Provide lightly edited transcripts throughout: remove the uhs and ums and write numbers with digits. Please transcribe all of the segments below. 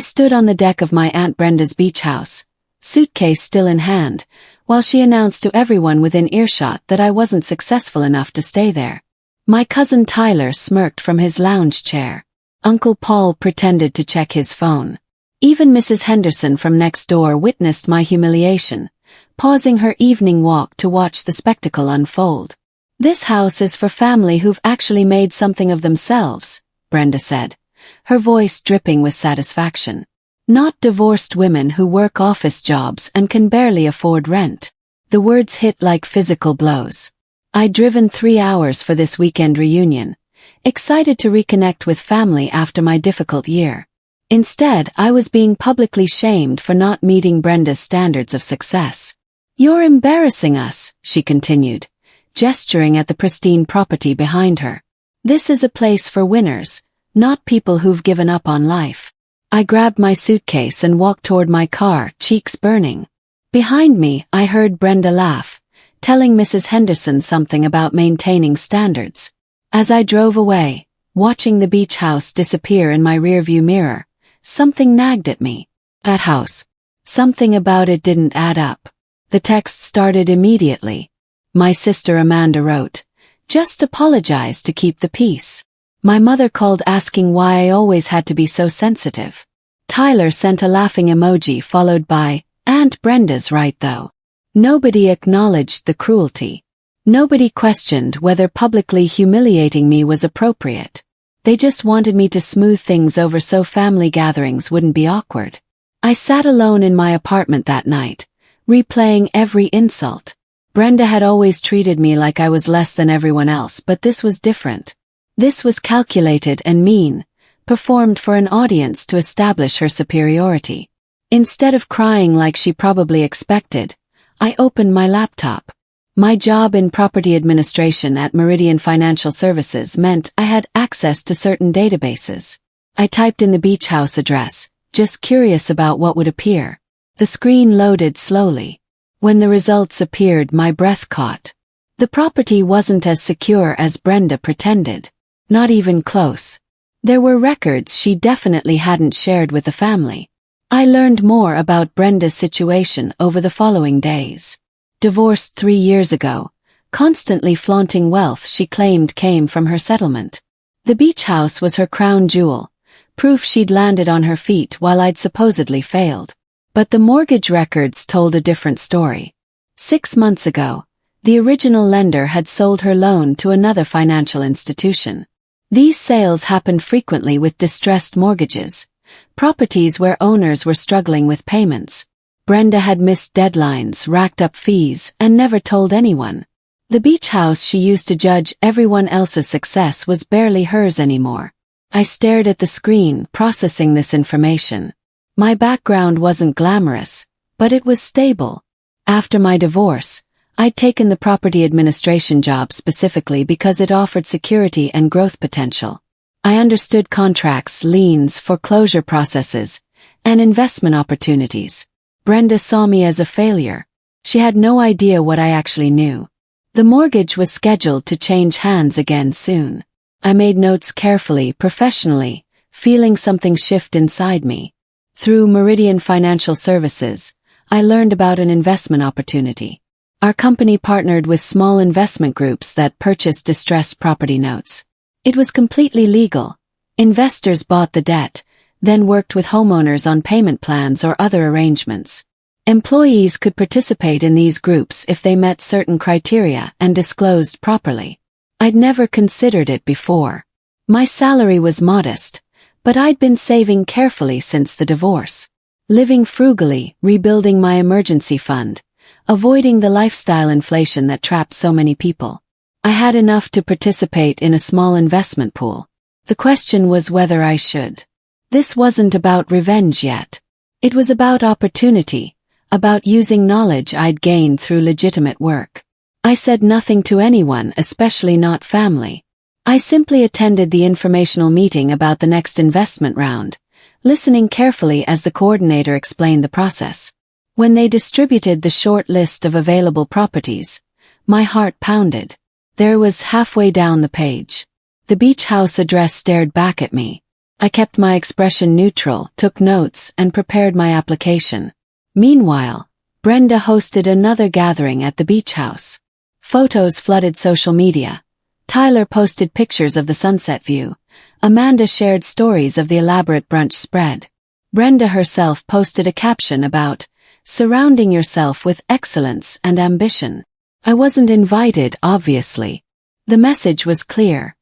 stood on the deck of my Aunt Brenda's beach house, suitcase still in hand, while she announced to everyone within earshot that I wasn't successful enough to stay there. My cousin Tyler smirked from his lounge chair. Uncle Paul pretended to check his phone. Even Mrs. Henderson from next door witnessed my humiliation, pausing her evening walk to watch the spectacle unfold. "This house is for family who've actually made something of themselves," Brenda said, her voice dripping with satisfaction. "Not divorced women who work office jobs and can barely afford rent." The words hit like physical blows. I'd driven 3 hours for this weekend reunion, excited to reconnect with family after my difficult year. Instead, I was being publicly shamed for not meeting Brenda's standards of success. "You're embarrassing us," she continued, gesturing at the pristine property behind her. "This is a place for winners, not people who've given up on life." I grabbed my suitcase and walked toward my car, cheeks burning. Behind me, I heard Brenda laugh, telling Mrs. Henderson something about maintaining standards. As I drove away, watching the beach house disappear in my rearview mirror, something nagged at me. That house. Something about it didn't add up. The text started immediately. My sister Amanda wrote, "Just apologize to keep the peace." My mother called asking why I always had to be so sensitive. Tyler sent a laughing emoji followed by, "Aunt Brenda's right though." Nobody acknowledged the cruelty. Nobody questioned whether publicly humiliating me was appropriate. They just wanted me to smooth things over so family gatherings wouldn't be awkward. I sat alone in my apartment that night, replaying every insult. Brenda had always treated me like I was less than everyone else, but this was different. This was calculated and mean, performed for an audience to establish her superiority. Instead of crying like she probably expected, I opened my laptop. My job in property administration at Meridian Financial Services meant I had access to certain databases. I typed in the beach house address, just curious about what would appear. The screen loaded slowly. When the results appeared, my breath caught. The property wasn't as secure as Brenda pretended. Not even close. There were records she definitely hadn't shared with the family. I learned more about Brenda's situation over the following days. Divorced 3 years ago, constantly flaunting wealth she claimed came from her settlement. The beach house was her crown jewel, proof she'd landed on her feet while I'd supposedly failed. But the mortgage records told a different story. 6 months ago, the original lender had sold her loan to another financial institution. These sales happened frequently with distressed mortgages, properties where owners were struggling with payments. Brenda had missed deadlines, racked up fees, and never told anyone. The beach house she used to judge everyone else's success was barely hers anymore. I stared at the screen, processing this information. My background wasn't glamorous, but it was stable. After my divorce, I'd taken the property administration job specifically because it offered security and growth potential. I understood contracts, liens, foreclosure processes, and investment opportunities. Brenda saw me as a failure. She had no idea what I actually knew. The mortgage was scheduled to change hands again soon. I made notes carefully, professionally, feeling something shift inside me. Through Meridian Financial Services, I learned about an investment opportunity. Our company partnered with small investment groups that purchased distressed property notes. It was completely legal. Investors bought the debt, then worked with homeowners on payment plans or other arrangements. Employees could participate in these groups if they met certain criteria and disclosed properly. I'd never considered it before. My salary was modest, but I'd been saving carefully since the divorce. Living frugally, rebuilding my emergency fund, avoiding the lifestyle inflation that trapped so many people. I had enough to participate in a small investment pool. The question was whether I should. This wasn't about revenge yet. It was about opportunity, about using knowledge I'd gained through legitimate work. I said nothing to anyone, especially not family. I simply attended the informational meeting about the next investment round, listening carefully as the coordinator explained the process. When they distributed the short list of available properties, my heart pounded. There was halfway down the page. The beach house address stared back at me. I kept my expression neutral, took notes, and prepared my application. Meanwhile, Brenda hosted another gathering at the beach house. Photos flooded social media. Tyler posted pictures of the sunset view. Amanda shared stories of the elaborate brunch spread. Brenda herself posted a caption about surrounding yourself with excellence and ambition. I wasn't invited, obviously. The message was clear.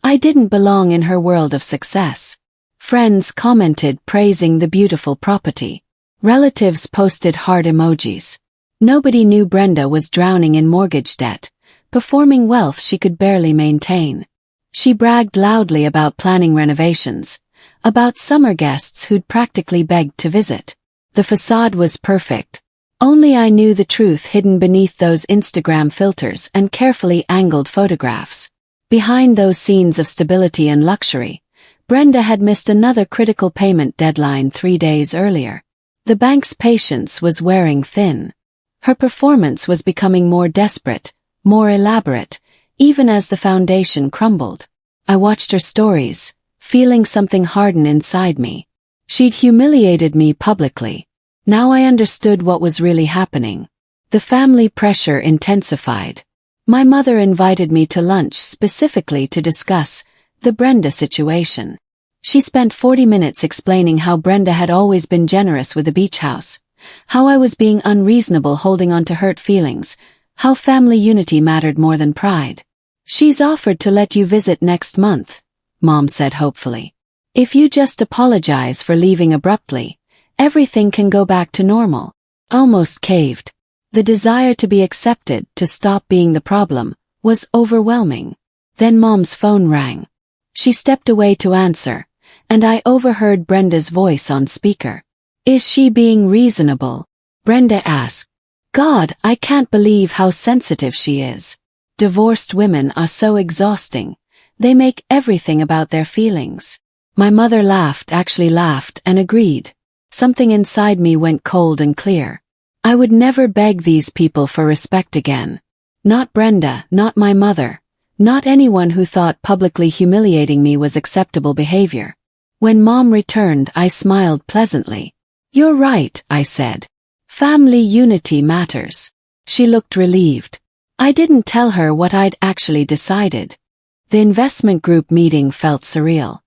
I didn't belong in her world of success. Friends commented praising the beautiful property. Relatives posted heart emojis. Nobody knew Brenda was drowning in mortgage debt, performing wealth she could barely maintain. She bragged loudly about planning renovations, about summer guests who'd practically begged to visit. The facade was perfect. Only I knew the truth hidden beneath those Instagram filters and carefully angled photographs. Behind those scenes of stability and luxury, Brenda had missed another critical payment deadline 3 days earlier. The bank's patience was wearing thin. Her performance was becoming more desperate, more elaborate, even as the foundation crumbled. I watched her stories, feeling something harden inside me. She'd humiliated me publicly. Now I understood what was really happening. The family pressure intensified. My mother invited me to lunch specifically to discuss the Brenda situation. She spent 40 minutes explaining how Brenda had always been generous with the beach house, how I was being unreasonable holding on to hurt feelings, how family unity mattered more than pride. She's offered to let you visit next month, Mom said hopefully. If you just apologize for leaving abruptly, everything can go back to normal. Almost caved. The desire to be accepted, to stop being the problem, was overwhelming. Then Mom's phone rang. She stepped away to answer, and I overheard Brenda's voice on speaker. Is she being reasonable? Brenda asked. God, I can't believe how sensitive she is. Divorced women are so exhausting. They make everything about their feelings. My mother actually laughed, and agreed. Something inside me went cold and clear. I would never beg these people for respect again. Not Brenda, not my mother, not anyone who thought publicly humiliating me was acceptable behavior. When Mom returned, I smiled pleasantly. You're right, I said. Family unity matters. She looked relieved. I didn't tell her what I'd actually decided. The investment group meeting felt surreal.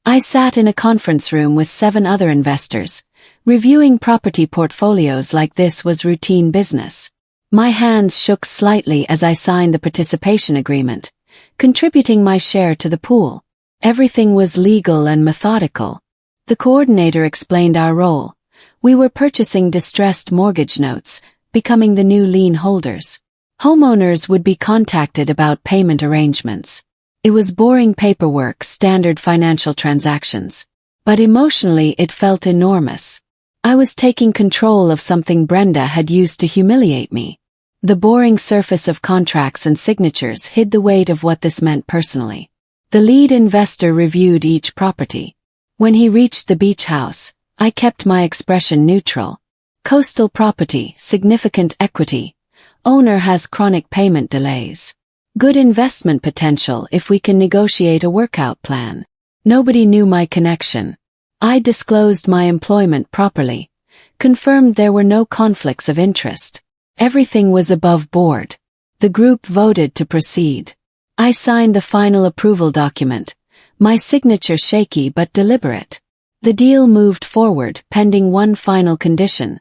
I sat in a conference room with 7 other investors. Reviewing property portfolios like this was routine business. My hands shook slightly as I signed the participation agreement, contributing my share to the pool. Everything was legal and methodical. The coordinator explained our role. We were purchasing distressed mortgage notes, becoming the new lien holders. Homeowners would be contacted about payment arrangements. It was boring paperwork, standard financial transactions. But emotionally it felt enormous. I was taking control of something Brenda had used to humiliate me. The boring surface of contracts and signatures hid the weight of what this meant personally. The lead investor reviewed each property. When he reached the beach house, I kept my expression neutral. Coastal property, significant equity. Owner has chronic payment delays. Good investment potential if we can negotiate a workout plan. Nobody knew my connection. I disclosed my employment properly, confirmed there were no conflicts of interest. Everything was above board. The group voted to proceed. I signed the final approval document, my signature shaky but deliberate. The deal moved forward pending one final condition,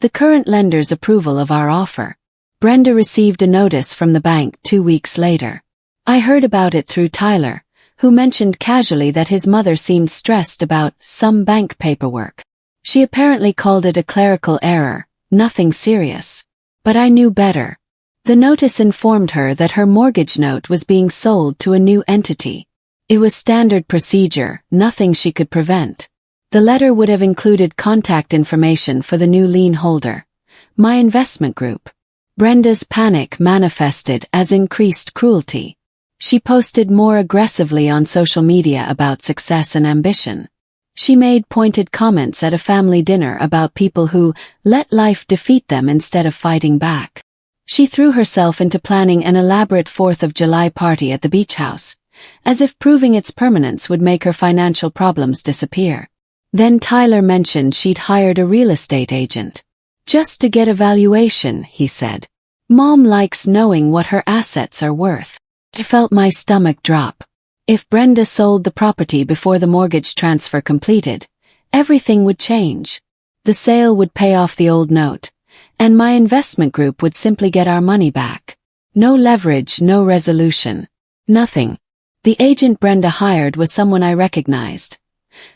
the current lender's approval of our offer. Brenda received a notice from the bank 2 weeks later. I heard about it through Tyler, who mentioned casually that his mother seemed stressed about some bank paperwork. She apparently called it a clerical error, nothing serious. But I knew better. The notice informed her that her mortgage note was being sold to a new entity. It was standard procedure, nothing she could prevent. The letter would have included contact information for the new lien holder, my investment group. Brenda's panic manifested as increased cruelty. She posted more aggressively on social media about success and ambition. She made pointed comments at a family dinner about people who let life defeat them instead of fighting back. She threw herself into planning an elaborate 4th of July party at the beach house, as if proving its permanence would make her financial problems disappear. Then Tyler mentioned she'd hired a real estate agent. Just to get a valuation, he said. Mom likes knowing what her assets are worth. I felt my stomach drop. If Brenda sold the property before the mortgage transfer completed, everything would change. The sale would pay off the old note, and my investment group would simply get our money back. No leverage, no resolution. Nothing. The agent Brenda hired was someone I recognized.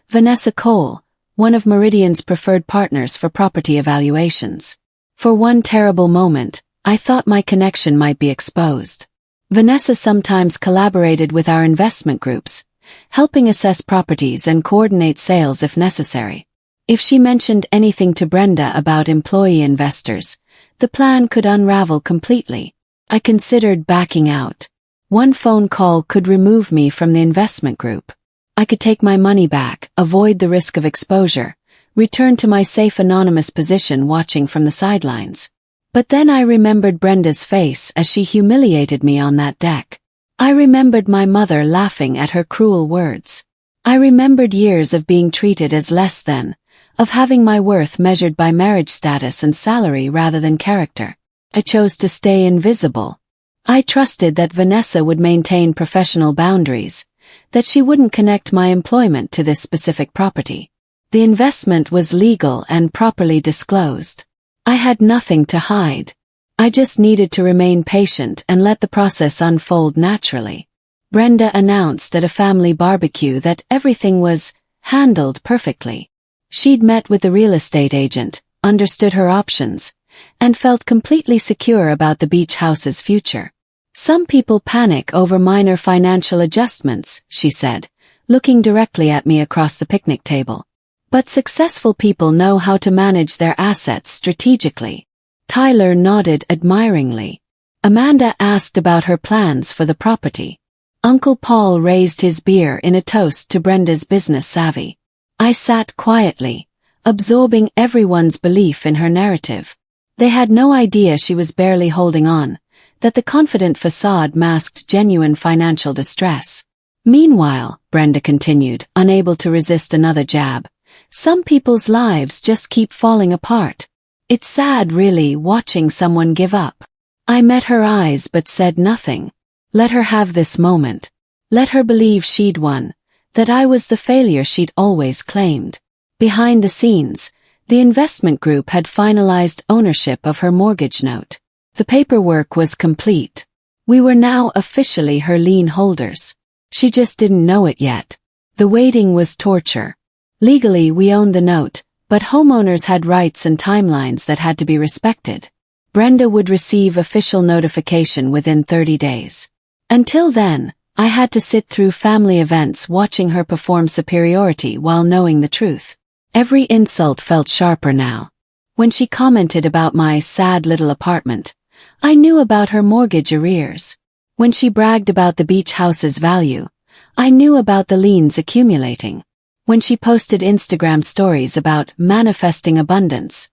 Vanessa Cole, one of Meridian's preferred partners for property evaluations. For one terrible moment, I thought my connection might be exposed. Vanessa sometimes collaborated with our investment groups, helping assess properties and coordinate sales if necessary. If she mentioned anything to Brenda about employee investors, the plan could unravel completely. I considered backing out. One phone call could remove me from the investment group. I could take my money back, avoid the risk of exposure, return to my safe anonymous position watching from the sidelines. But then I remembered Brenda's face as she humiliated me on that deck. I remembered my mother laughing at her cruel words. I remembered years of being treated as less than, of having my worth measured by marriage status and salary rather than character. I chose to stay invisible. I trusted that Vanessa would maintain professional boundaries, that she wouldn't connect my employment to this specific property. The investment was legal and properly disclosed. I had nothing to hide. I just needed to remain patient and let the process unfold naturally. Brenda announced at a family barbecue that everything was handled perfectly. She'd met with the real estate agent, understood her options, and felt completely secure about the beach house's future. Some people panic over minor financial adjustments, she said, looking directly at me across the picnic table. But successful people know how to manage their assets strategically. Tyler nodded admiringly. Amanda asked about her plans for the property. Uncle Paul raised his beer in a toast to Brenda's business savvy. I sat quietly, absorbing everyone's belief in her narrative. They had no idea she was barely holding on, that the confident facade masked genuine financial distress. Meanwhile, Brenda continued, unable to resist another jab, some people's lives just keep falling apart. It's sad really watching someone give up. I met her eyes but said nothing. Let her have this moment. Let her believe she'd won, that I was the failure she'd always claimed. Behind the scenes, the investment group had finalized ownership of her mortgage note. The paperwork was complete. We were now officially her lien holders. She just didn't know it yet. The waiting was torture. Legally, we owned the note, but homeowners had rights and timelines that had to be respected. Brenda would receive official notification within 30 days. Until then, I had to sit through family events watching her perform superiority while knowing the truth. Every insult felt sharper now. When she commented about my sad little apartment, I knew about her mortgage arrears. When she bragged about the beach house's value, I knew about the liens accumulating. When she posted Instagram stories about manifesting abundance,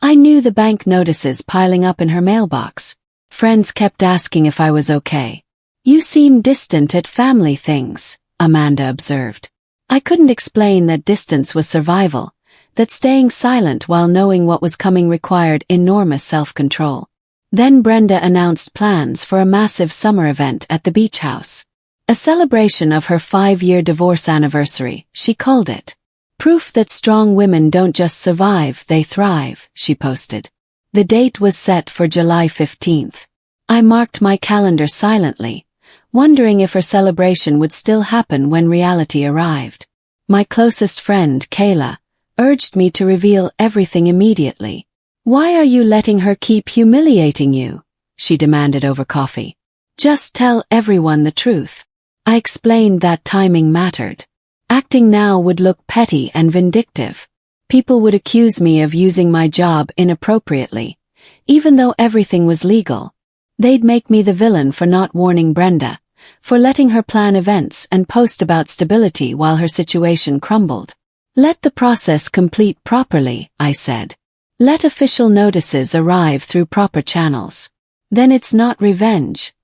I knew the bank notices piling up in her mailbox. Friends kept asking if I was okay. You seem distant at family things, Amanda observed. I couldn't explain that distance was survival, that staying silent while knowing what was coming required enormous self-control. Then Brenda announced plans for a massive summer event at the beach house. A celebration of her 5-year divorce anniversary, she called it. Proof that strong women don't just survive, they thrive, she posted. The date was set for July 15th. I marked my calendar silently, wondering if her celebration would still happen when reality arrived. My closest friend, Kayla, urged me to reveal everything immediately. Why are you letting her keep humiliating you? She demanded over coffee. Just tell everyone the truth. I explained that timing mattered. Acting now would look petty and vindictive. People would accuse me of using my job inappropriately, even though everything was legal. They'd make me the villain for not warning Brenda, for letting her plan events and post about stability while her situation crumbled. Let the process complete properly, I said. Let official notices arrive through proper channels. Then it's not revenge.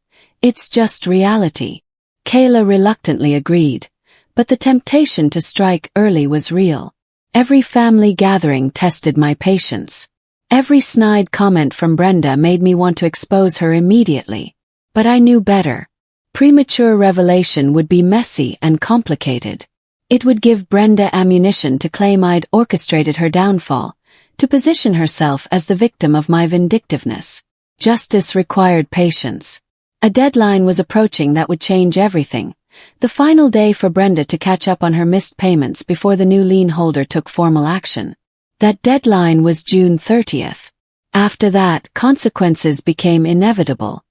It's just reality. Kayla reluctantly agreed, but the temptation to strike early was real. Every family gathering tested my patience. Every snide comment from Brenda made me want to expose her immediately. But I knew better. Premature revelation would be messy and complicated. It would give Brenda ammunition to claim I'd orchestrated her downfall, to position herself as the victim of my vindictiveness. Justice required patience. A deadline was approaching that would change everything. The final day for Brenda to catch up on her missed payments before the new lien holder took formal action. That deadline was June 30th. After that, consequences became inevitable.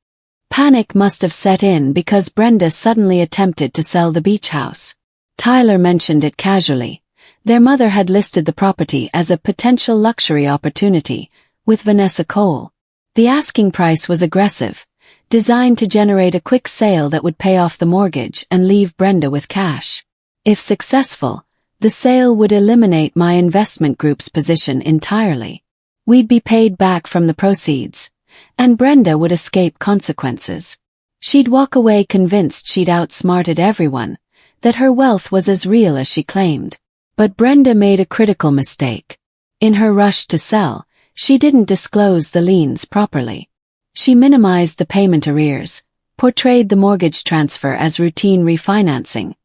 Panic must have set in because Brenda suddenly attempted to sell the beach house. Tyler mentioned it casually. Their mother had listed the property as a potential luxury opportunity, with Vanessa Cole. The asking price was aggressive, designed to generate a quick sale that would pay off the mortgage and leave Brenda with cash. If successful, the sale would eliminate my investment group's position entirely. We'd be paid back from the proceeds, and Brenda would escape consequences. She'd walk away convinced she'd outsmarted everyone, that her wealth was as real as she claimed. But Brenda made a critical mistake. In her rush to sell, she didn't disclose the liens properly. She minimized the payment arrears, portrayed the mortgage transfer as routine refinancing,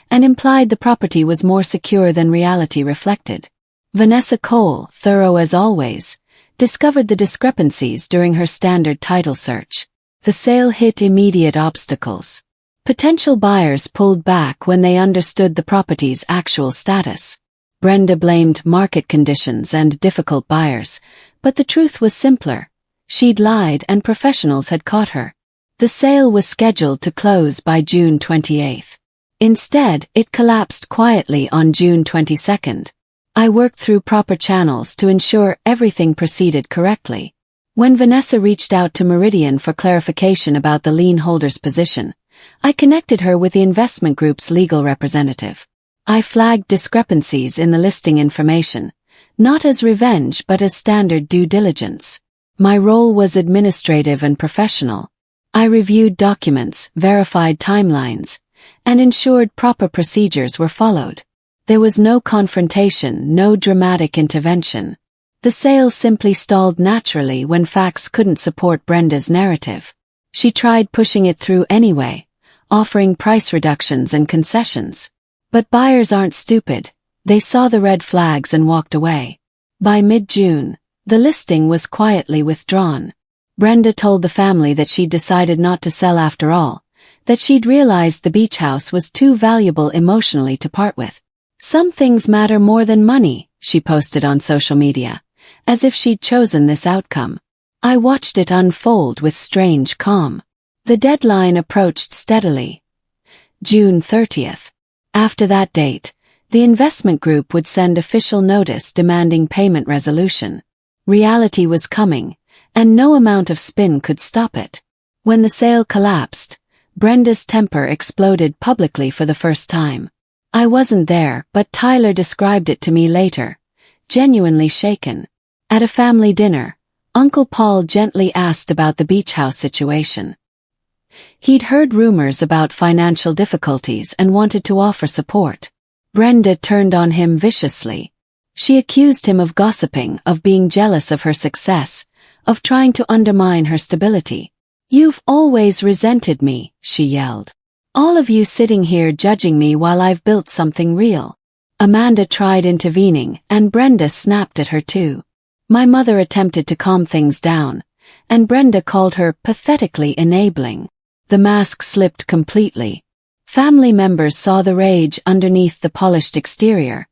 and implied the property was more secure than reality reflected. Vanessa Cole, thorough as always, discovered the discrepancies during her standard title search. The sale hit immediate obstacles. Potential buyers pulled back when they understood the property's actual status. Brenda blamed market conditions and difficult buyers, but the truth was simpler. She'd lied and professionals had caught her. The sale was scheduled to close by June 28th. Instead, it collapsed quietly on June 22nd. I worked through proper channels to ensure everything proceeded correctly. When Vanessa reached out to Meridian for clarification about the lien holder's position, I connected her with the investment group's legal representative. I flagged discrepancies in the listing information, not as revenge but as standard due diligence. My role was administrative and professional. I reviewed documents, verified timelines, and ensured proper procedures were followed. There was no confrontation, no dramatic intervention. The sale simply stalled naturally when facts couldn't support Brenda's narrative. She tried pushing it through anyway, offering price reductions and concessions. But buyers aren't stupid. They saw the red flags and walked away. By mid-June, the listing was quietly withdrawn. Brenda told the family that she'd decided not to sell after all, that she'd realized the beach house was too valuable emotionally to part with. Some things matter more than money, she posted on social media, as if she'd chosen this outcome. I watched it unfold with strange calm. The deadline approached steadily. June 30th. After that date, the investment group would send official notice demanding payment resolution. Reality was coming, and no amount of spin could stop it. When the sale collapsed, Brenda's temper exploded publicly for the first time. I wasn't there, but Tyler described it to me later, genuinely shaken. At a family dinner, Uncle Paul gently asked about the beach house situation. He'd heard rumors about financial difficulties and wanted to offer support. Brenda turned on him viciously. She accused him of gossiping, of being jealous of her success, of trying to undermine her stability. "You've always resented me," she yelled. "All of you sitting here judging me while I've built something real." Amanda tried intervening, and Brenda snapped at her too. My mother attempted to calm things down, and Brenda called her pathetically enabling. The mask slipped completely. Family members saw the rage underneath the polished exterior,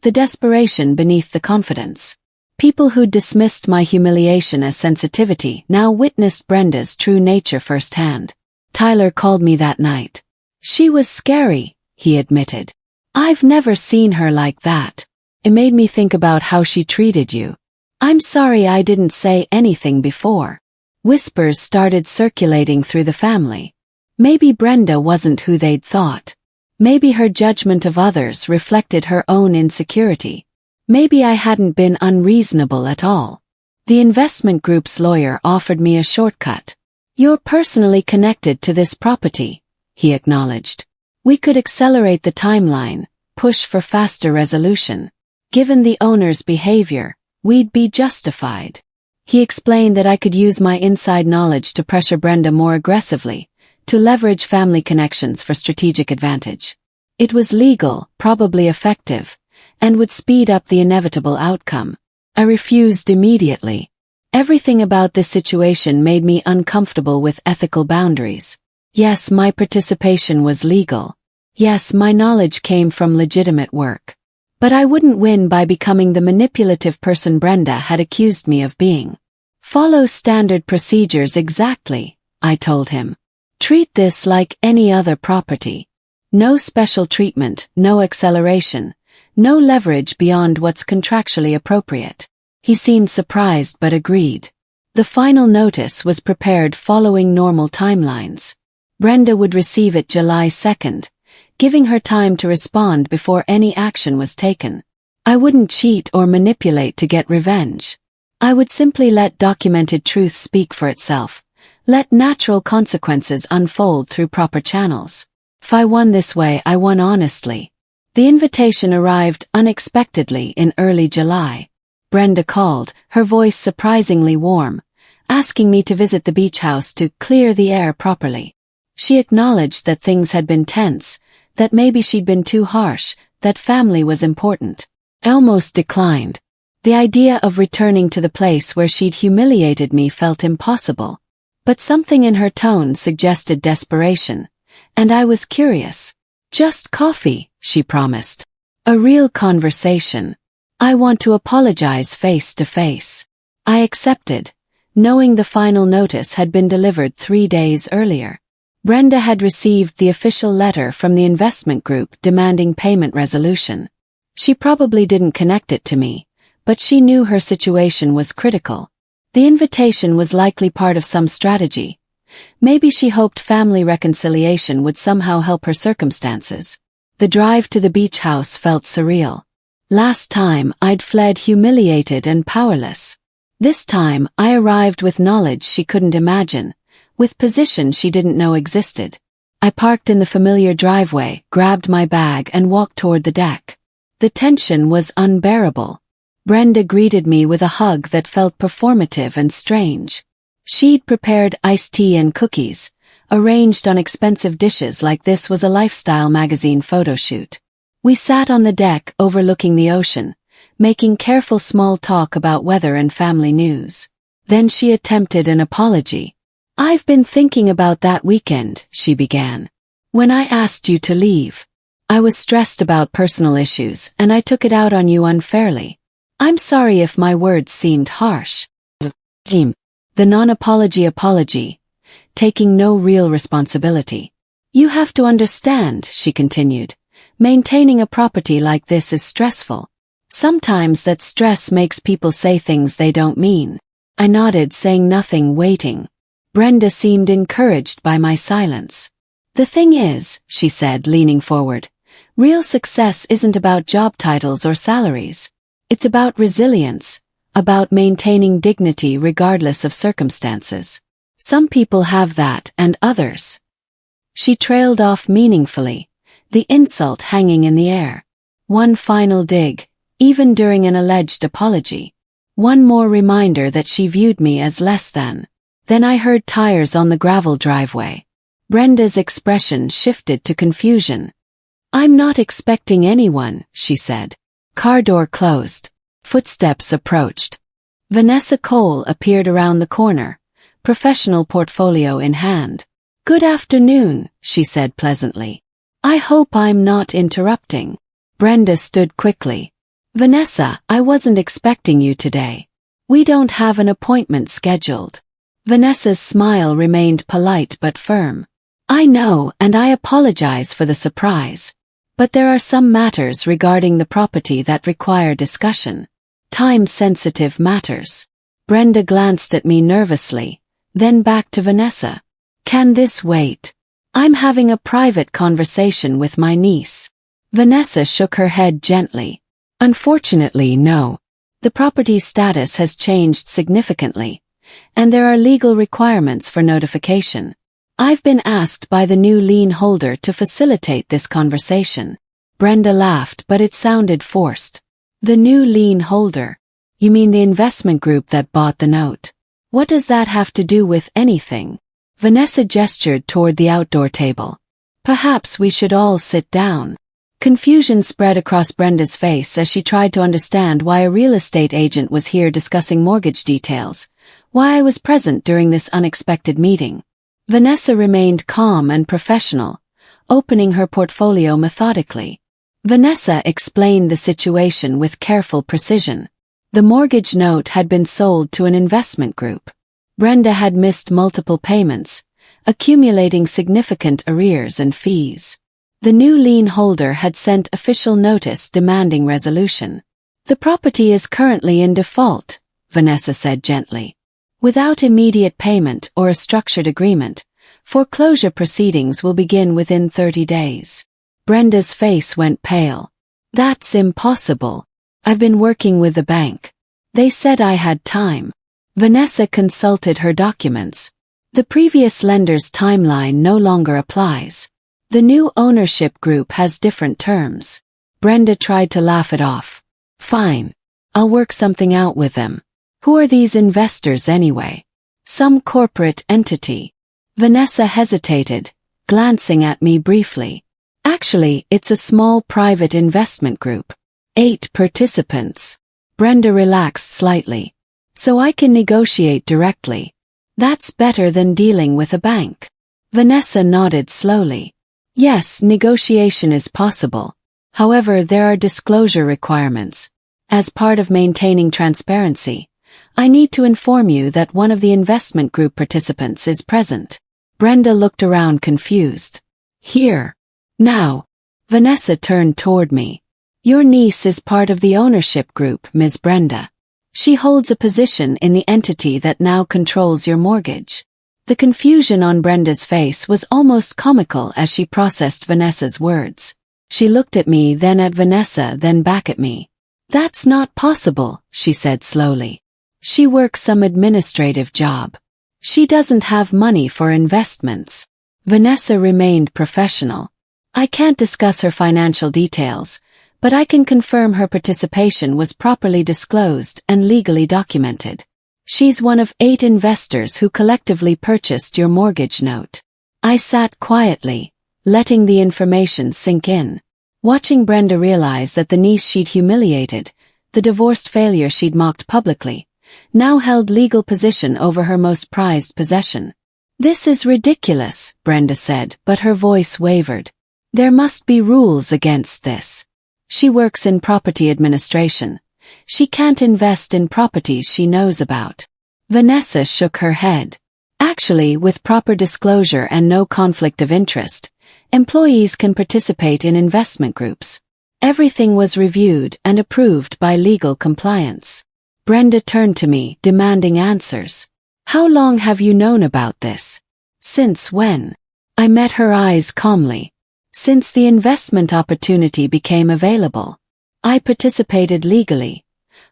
the desperation beneath the confidence. People who dismissed my humiliation as sensitivity now witnessed Brenda's true nature firsthand. Tyler called me that night. "She was scary," he admitted. "I've never seen her like that. It made me think about how she treated you. I'm sorry I didn't say anything before." Whispers started circulating through the family. Maybe Brenda wasn't who they'd thought. Maybe her judgment of others reflected her own insecurity. Maybe I hadn't been unreasonable at all. The investment group's lawyer offered me a shortcut. "You're personally connected to this property," he acknowledged. We could accelerate the timeline, push for faster resolution. Given the owner's behavior, we'd be justified. He explained that I could use my inside knowledge to pressure Brenda more aggressively, to leverage family connections for strategic advantage. It was legal, probably effective, and would speed up the inevitable outcome. I refused immediately. Everything about this situation made me uncomfortable with ethical boundaries. Yes, my participation was legal. Yes, my knowledge came from legitimate work. But I wouldn't win by becoming the manipulative person Brenda had accused me of being. Follow standard procedures exactly, I told him. Treat this like any other property. No special treatment, no acceleration, no leverage beyond what's contractually appropriate. He seemed surprised but agreed. The final notice was prepared following normal timelines. Brenda would receive it July 2nd, giving her time to respond before any action was taken. I wouldn't cheat or manipulate to get revenge. I would simply let documented truth speak for itself, let natural consequences unfold through proper channels. If I won this way, I won honestly. The invitation arrived unexpectedly in early July. Brenda called, her voice surprisingly warm, asking me to visit the beach house to clear the air properly. She acknowledged that things had been tense, that maybe she'd been too harsh, that family was important. I almost declined. The idea of returning to the place where she'd humiliated me felt impossible. But something in her tone suggested desperation, and I was curious. Just coffee, she promised. A real conversation. I want to apologize face to face. I accepted, knowing the final notice had been delivered 3 days earlier. Brenda had received the official letter from the investment group demanding payment resolution. She probably didn't connect it to me, but she knew her situation was critical. The invitation was likely part of some strategy. Maybe she hoped family reconciliation would somehow help her circumstances. The drive to the beach house felt surreal. Last time, I'd fled humiliated and powerless. This time, I arrived with knowledge she couldn't imagine, with position she didn't know existed. I parked in the familiar driveway, grabbed my bag and walked toward the deck. The tension was unbearable. Brenda greeted me with a hug that felt performative and strange. She'd prepared iced tea and cookies, arranged on expensive dishes like this was a lifestyle magazine photo shoot. We sat on the deck overlooking the ocean, making careful small talk about weather and family news. Then she attempted an apology. I've been thinking about that weekend, she began. When I asked you to leave, I was stressed about personal issues and I took it out on you unfairly. I'm sorry if my words seemed harsh. The non-apology apology, taking no real responsibility. You have to understand, she continued. Maintaining a property like this is stressful. Sometimes that stress makes people say things they don't mean. I nodded, saying nothing, waiting. Brenda seemed encouraged by my silence. The thing is, she said, leaning forward, real success isn't about job titles or salaries. It's about resilience, about maintaining dignity regardless of circumstances. Some people have that and others. She trailed off meaningfully, the insult hanging in the air. One final dig, even during an alleged apology. One more reminder that she viewed me as less than. Then I heard tires on the gravel driveway. Brenda's expression shifted to confusion. I'm not expecting anyone, she said. Car door closed. Footsteps approached. Vanessa Cole appeared around the corner, professional portfolio in hand. Good afternoon, she said pleasantly. I hope I'm not interrupting. Brenda stood quickly. Vanessa, I wasn't expecting you today. We don't have an appointment scheduled. Vanessa's smile remained polite but firm. I know, and I apologize for the surprise. But there are some matters regarding the property that require discussion. Time-sensitive matters. Brenda glanced at me nervously, then back to Vanessa. Can this wait? I'm having a private conversation with my niece. Vanessa shook her head gently. Unfortunately, no. The property's status has changed significantly, and there are legal requirements for notification. I've been asked by the new lien holder to facilitate this conversation. Brenda laughed, but it sounded forced. The new lien holder? You mean the investment group that bought the note? What does that have to do with anything? Vanessa gestured toward the outdoor table. Perhaps we should all sit down. Confusion spread across Brenda's face as she tried to understand why a real estate agent was here discussing mortgage details, why I was present during this unexpected meeting. Vanessa remained calm and professional, opening her portfolio methodically. Vanessa explained the situation with careful precision. The mortgage note had been sold to an investment group. Brenda had missed multiple payments, accumulating significant arrears and fees. The new lien holder had sent official notice demanding resolution. The property is currently in default, Vanessa said gently. Without immediate payment or a structured agreement, foreclosure proceedings will begin within 30 days. Brenda's face went pale. That's impossible. I've been working with the bank. They said I had time. Vanessa consulted her documents. The previous lender's timeline no longer applies. The new ownership group has different terms. Brenda tried to laugh it off. Fine. I'll work something out with them. Who are these investors anyway? Some corporate entity. Vanessa hesitated, glancing at me briefly. Actually, it's a small private investment group. 8 participants. Brenda relaxed slightly. So I can negotiate directly. That's better than dealing with a bank. Vanessa nodded slowly. Yes, negotiation is possible. However, there are disclosure requirements. As part of maintaining transparency, I need to inform you that one of the investment group participants is present. Brenda looked around confused. Here. Now. Vanessa turned toward me. Your niece is part of the ownership group, Ms. Brenda. She holds a position in the entity that now controls your mortgage. The confusion on Brenda's face was almost comical as she processed Vanessa's words. She looked at me, then at Vanessa, then back at me. That's not possible, she said slowly. She works some administrative job. She doesn't have money for investments. Vanessa remained professional. I can't discuss her financial details, but I can confirm her participation was properly disclosed and legally documented. She's one of 8 investors who collectively purchased your mortgage note. I sat quietly, letting the information sink in. Watching Brenda realize that the niece she'd humiliated, the divorced failure she'd mocked publicly, now held legal position over her most prized possession. This is ridiculous, Brenda said, but her voice wavered. There must be rules against this. She works in property administration. She can't invest in properties she knows about. Vanessa shook her head. Actually, with proper disclosure and no conflict of interest, employees can participate in investment groups. Everything was reviewed and approved by legal compliance. Brenda turned to me, demanding answers. How long have you known about this? Since when? I met her eyes calmly. Since the investment opportunity became available. I participated legally,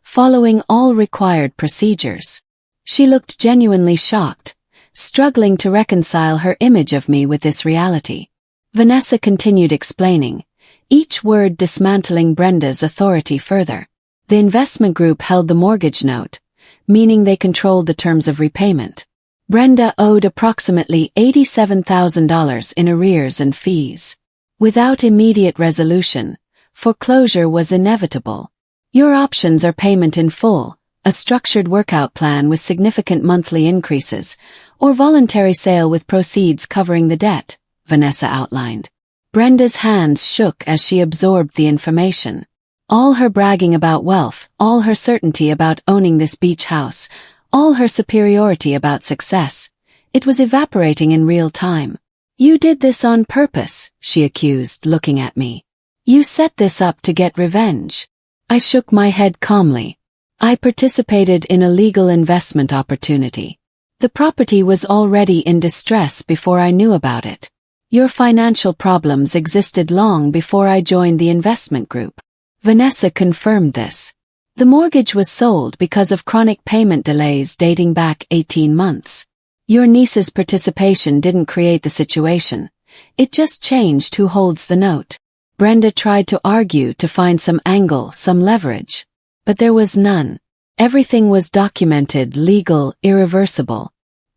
following all required procedures. She looked genuinely shocked, struggling to reconcile her image of me with this reality. Vanessa continued explaining, each word dismantling Brenda's authority further. The investment group held the mortgage note, meaning they controlled the terms of repayment. Brenda owed approximately $87,000 in arrears and fees. Without immediate resolution, foreclosure was inevitable. Your options are payment in full, a structured workout plan with significant monthly increases, or voluntary sale with proceeds covering the debt, Vanessa outlined. Brenda's hands shook as she absorbed the information. All her bragging about wealth, all her certainty about owning this beach house, all her superiority about success, it was evaporating in real time. You did this on purpose, she accused, looking at me. You set this up to get revenge. I shook my head calmly. I participated in a legal investment opportunity. The property was already in distress before I knew about it. Your financial problems existed long before I joined the investment group. Vanessa confirmed this. The mortgage was sold because of chronic payment delays dating back 18 months. Your niece's participation didn't create the situation. It just changed who holds the note. Brenda tried to argue to find some angle, some leverage. But there was none. Everything was documented, legal, irreversible.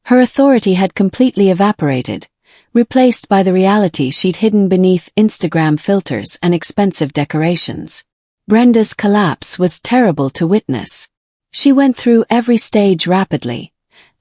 Her authority had completely evaporated, replaced by the reality she'd hidden beneath Instagram filters and expensive decorations. Brenda's collapse was terrible to witness. She went through every stage rapidly.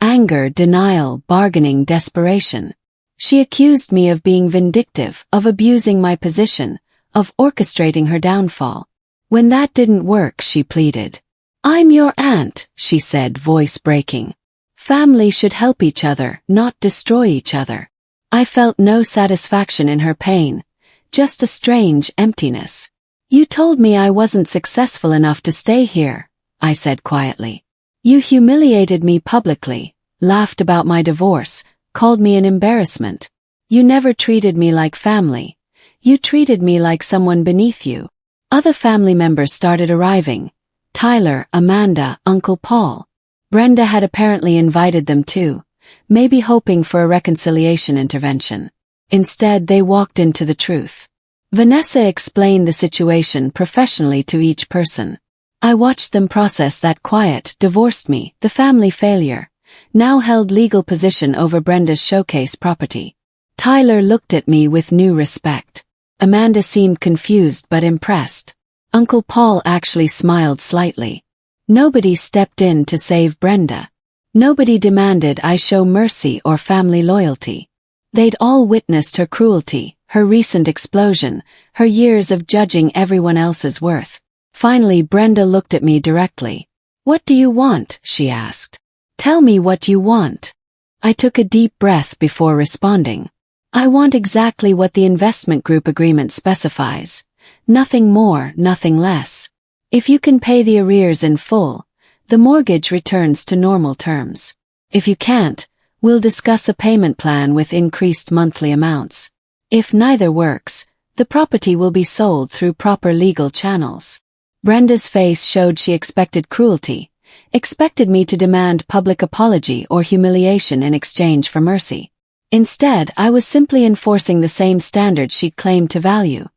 Anger, denial, bargaining, desperation. She accused me of being vindictive, of abusing my position, of orchestrating her downfall. When that didn't work, she pleaded. "I'm your aunt," she said, voice breaking. "Family should help each other, not destroy each other." I felt no satisfaction in her pain, just a strange emptiness. "You told me I wasn't successful enough to stay here," I said quietly. "You humiliated me publicly, laughed about my divorce, called me an embarrassment. You never treated me like family. You treated me like someone beneath you." Other family members started arriving. Tyler, Amanda, Uncle Paul. Brenda had apparently invited them too, maybe hoping for a reconciliation intervention. Instead, they walked into the truth. Vanessa explained the situation professionally to each person. I watched them process that quiet, divorced me, the family failure, now held legal position over Brenda's showcase property. Tyler looked at me with new respect. Amanda seemed confused but impressed. Uncle Paul actually smiled slightly. Nobody stepped in to save Brenda. Nobody demanded I show mercy or family loyalty. They'd all witnessed her cruelty, her recent explosion, her years of judging everyone else's worth. Finally, Brenda looked at me directly. "What do you want?" she asked. "Tell me what you want." I took a deep breath before responding. "I want exactly what the investment group agreement specifies. Nothing more, nothing less. If you can pay the arrears in full, the mortgage returns to normal terms. If you can't, we'll discuss a payment plan with increased monthly amounts. If neither works, the property will be sold through proper legal channels." Brenda's face showed she expected cruelty, expected me to demand public apology or humiliation in exchange for mercy. Instead, I was simply enforcing the same standards she'd claimed to value.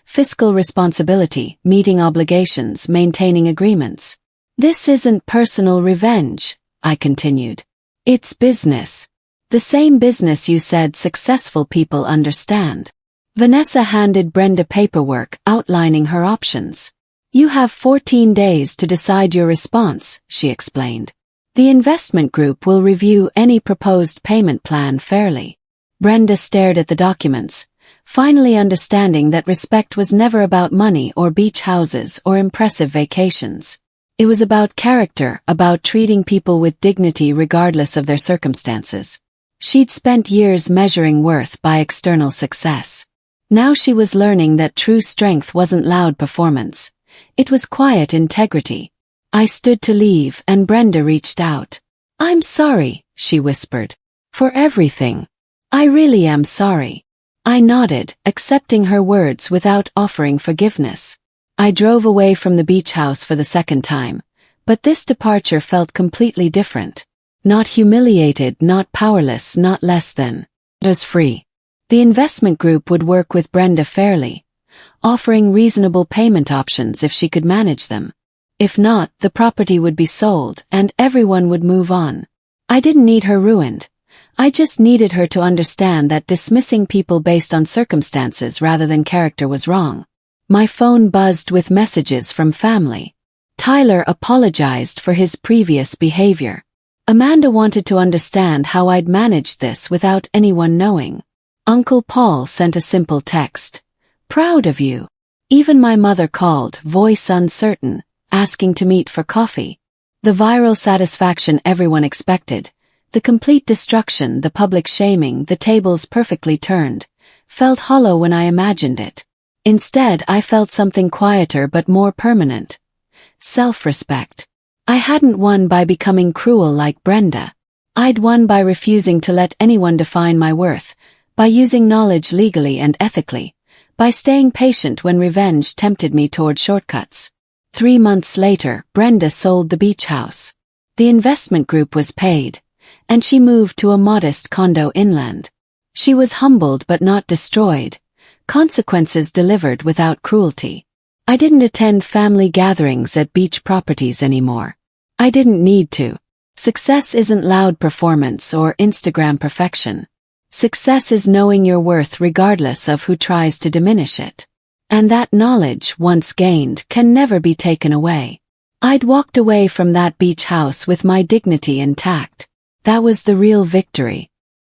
Fiscal responsibility, meeting obligations, maintaining agreements. "This isn't personal revenge," I continued. "It's business. The same business you said successful people understand." Vanessa handed Brenda paperwork outlining her options. "You have 14 days to decide your response," she explained. "The investment group will review any proposed payment plan fairly." Brenda stared at the documents, finally understanding that respect was never about money or beach houses or impressive vacations. It was about character, about treating people with dignity regardless of their circumstances. She'd spent years measuring worth by external success. Now she was learning that true strength wasn't loud performance. It was quiet integrity. I stood to leave and Brenda reached out. "I'm sorry," she whispered. "For everything. I really am sorry." I nodded, accepting her words without offering forgiveness. I drove away from the beach house for the second time, but this departure felt completely different. Not humiliated, not powerless, not less than. It was free. The investment group would work with Brenda fairly, offering reasonable payment options if she could manage them. If not, the property would be sold and everyone would move on. I didn't need her ruined. I just needed her to understand that dismissing people based on circumstances rather than character was wrong. My phone buzzed with messages from family. Tyler apologized for his previous behavior. Amanda wanted to understand how I'd managed this without anyone knowing. Uncle Paul sent a simple text. "Proud of you." Even my mother called, voice uncertain, asking to meet for coffee. The viral satisfaction everyone expected, the complete destruction, the public shaming, the tables perfectly turned, felt hollow when I imagined it. Instead, I felt something quieter but more permanent. Self-respect. I hadn't won by becoming cruel like Brenda. I'd won by refusing to let anyone define my worth, by using knowledge legally and ethically, by staying patient when revenge tempted me toward shortcuts. 3 months later, Brenda sold the beach house. The investment group was paid, and she moved to a modest condo inland. She was humbled but not destroyed, consequences delivered without cruelty. I didn't attend family gatherings at beach properties anymore. I didn't need to. Success isn't loud performance or Instagram perfection. Success is knowing your worth regardless of who tries to diminish it. And that knowledge, once gained, can never be taken away. I'd walked away from that beach house with my dignity intact. That was the real victory.